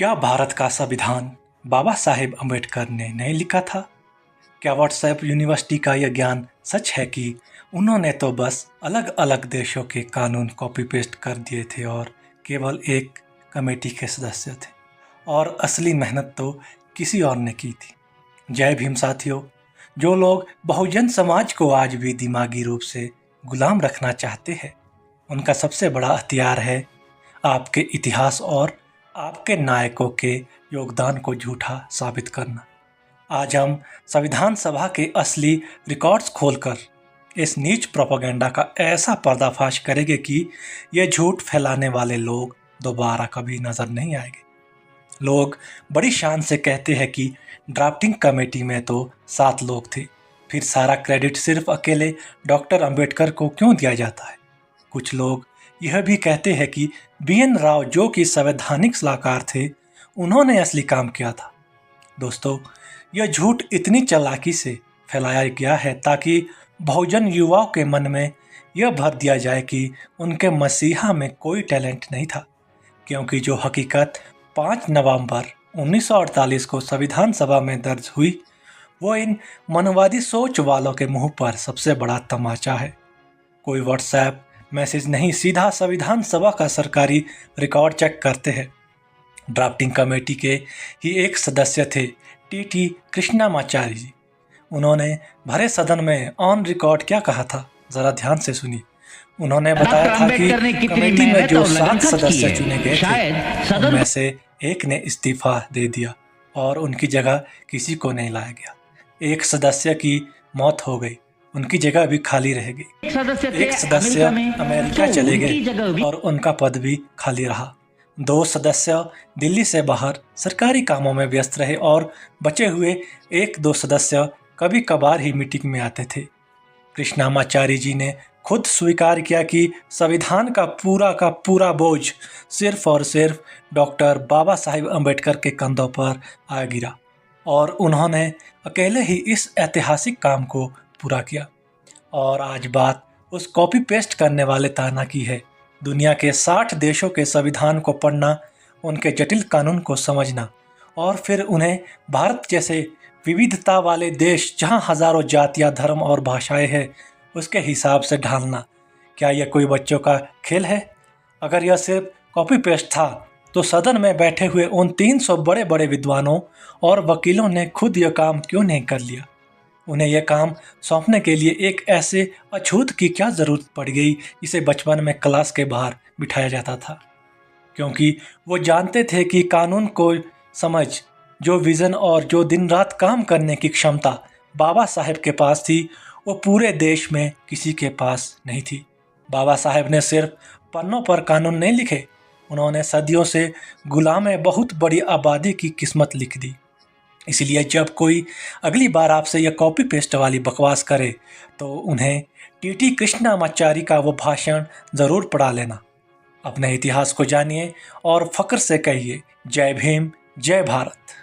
क्या भारत का संविधान बाबा साहेब अम्बेडकर ने नहीं लिखा था? क्या व्हाट्सएप यूनिवर्सिटी का यह ज्ञान सच है कि उन्होंने तो बस अलग अलग देशों के कानून कॉपी पेस्ट कर दिए थे और केवल एक कमेटी के सदस्य थे और असली मेहनत तो किसी और ने की थी। जय भीम साथियों। जो लोग बहुजन समाज को आज भी दिमागी रूप से गुलाम रखना चाहते हैं, उनका सबसे बड़ा हथियार है आपके इतिहास और आपके नायकों के योगदान को झूठा साबित करना। आज हम संविधान सभा के असली रिकॉर्ड्स खोलकर इस नीच प्रोपेगेंडा का ऐसा पर्दाफाश करेंगे कि ये झूठ फैलाने वाले लोग दोबारा कभी नजर नहीं आएंगे। लोग बड़ी शान से कहते हैं कि ड्राफ्टिंग कमेटी में तो 7 लोग थे, फिर सारा क्रेडिट सिर्फ अकेले डॉक्टर अंबेडकर को क्यों दिया जाता है। कुछ लोग यह भी कहते हैं कि BN राव, जो कि संवैधानिक सलाहकार थे, उन्होंने असली काम किया था। दोस्तों, यह झूठ इतनी चालाकी से फैलाया गया है ताकि बहुजन युवाओं के मन में यह भर दिया जाए कि उनके मसीहा में कोई टैलेंट नहीं था, क्योंकि जो हकीकत 5 नवंबर 1948 को संविधान सभा में दर्ज हुई, वो इन मनवादी सोच वालों के मुंह पर सबसे बड़ा तमाचा है। कोई व्हाट्सएप मैसेज नहीं, सीधा संविधान सभा का सरकारी रिकॉर्ड चेक करते हैं। ड्राफ्टिंग कमेटी के ही एक सदस्य थे TT कृष्णामाचारी जी। उन्होंने भरे सदन में ऑन रिकॉर्ड क्या कहा था, जरा ध्यान से सुनिए। उन्होंने बताया था कि कमेटी में जो 7 सदस्य चुने गए थे, उनमें से एक ने इस्तीफा दे दिया और उनकी जगह किसी को नहीं लाया गया। एक सदस्य की मौत हो गई, उनकी जगह भी खाली रह गई। एक सदस्य अमेरिका चले गए और उनका पद भी खाली रहा। 2 सदस्य दिल्ली से बाहर सरकारी कामों में व्यस्त रहे और बचे हुए 1-2 सदस्य कभी कभार ही मीटिंग में आते थे। कृष्णामाचारी जी ने खुद स्वीकार किया कि संविधान का पूरा बोझ सिर्फ और सिर्फ डॉक्टर बाबा साहेब अम्बेडकर के कंधों पर आ गिरा और उन्होंने अकेले ही इस ऐतिहासिक काम को पूरा किया। और आज बात उस कॉपी पेस्ट करने वाले ताना की है। दुनिया के 60 देशों के संविधान को पढ़ना, उनके जटिल कानून को समझना और फिर उन्हें भारत जैसे विविधता वाले देश जहां हजारों जातियां, धर्म और भाषाएं हैं, उसके हिसाब से ढालना, क्या यह कोई बच्चों का खेल है? अगर यह सिर्फ कॉपी पेस्ट था तो सदन में बैठे हुए उन 300 बड़े बड़े विद्वानों और वकीलों ने खुद यह काम क्यों नहीं कर लिया? उन्हें यह काम सौंपने के लिए एक ऐसे अछूत की क्या ज़रूरत पड़ गई जिसे बचपन में क्लास के बाहर बिठाया जाता था? क्योंकि वो जानते थे कि कानून को समझ, जो विज़न और जो दिन रात काम करने की क्षमता बाबा साहेब के पास थी, वो पूरे देश में किसी के पास नहीं थी। बाबा साहेब ने सिर्फ पन्नों पर कानून नहीं लिखे, उन्होंने सदियों से गुलाम बहुत बड़ी आबादी की किस्मत लिख दी। इसलिए जब कोई अगली बार आपसे यह कॉपी पेस्ट वाली बकवास करे तो उन्हें TT कृष्णामाचारी का वो भाषण ज़रूर पढ़ा लेना। अपने इतिहास को जानिए और फख्र से कहिए, जय भीम, जय भारत।